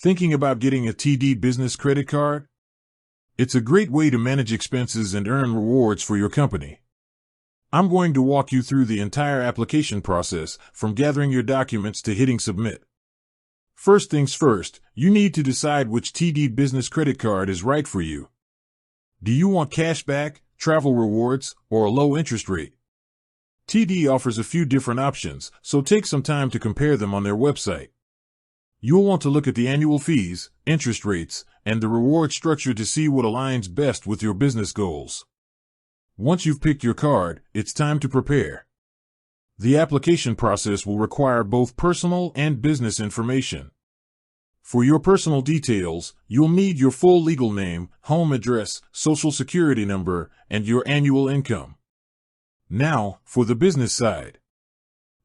Thinking about getting a TD business credit card? It's a great way to manage expenses and earn rewards for your company. I'm going to walk you through the entire application process, from gathering your documents to hitting submit. First things first, you need to decide which TD business credit card is right for you. Do you want cash back, travel rewards, or a low interest rate? TD offers a few different options, so take some time to compare them on their website. You'll want to look at the annual fees, interest rates, and the reward structure to see what aligns best with your business goals. Once you've picked your card, it's time to prepare. The application process will require both personal and business information. For your personal details, you'll need your full legal name, home address, social security number, and your annual income. Now, for the business side.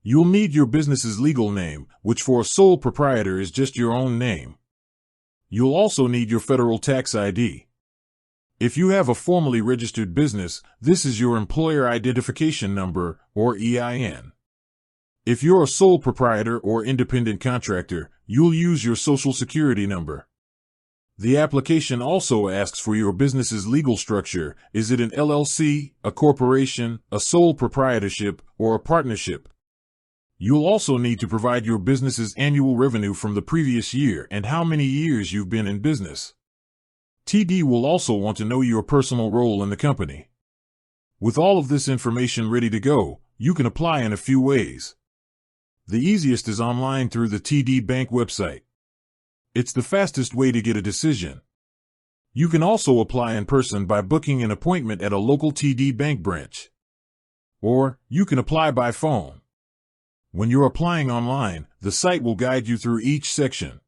You'll need your business's legal name, which for a sole proprietor is just your own name. You'll also need your federal tax ID. If you have a formally registered business, this is your employer identification number, or EIN. If you're a sole proprietor or independent contractor, you'll use your social security number. The application also asks for your business's legal structure. Is it an LLC, a corporation, a sole proprietorship, or a partnership? You'll also need to provide your business's annual revenue from the previous year and how many years you've been in business. TD will also want to know your personal role in the company. With all of this information ready to go, you can apply in a few ways. The easiest is online through the TD Bank website. It's the fastest way to get a decision. You can also apply in person by booking an appointment at a local TD Bank branch. Or, you can apply by phone. When you're applying online, the site will guide you through each section.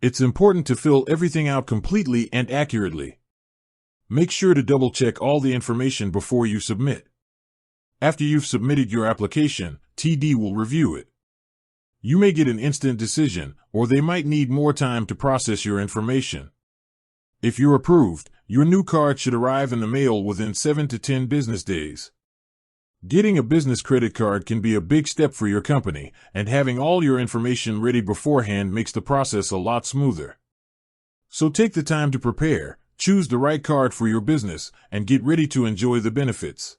It's important to fill everything out completely and accurately. Make sure to double-check all the information before you submit. After you've submitted your application, TD will review it. You may get an instant decision, or they might need more time to process your information. If you're approved, your new card should arrive in the mail within 7 to 10 business days. Getting a business credit card can be a big step for your company, and having all your information ready beforehand makes the process a lot smoother. So take the time to prepare, choose the right card for your business, and get ready to enjoy the benefits.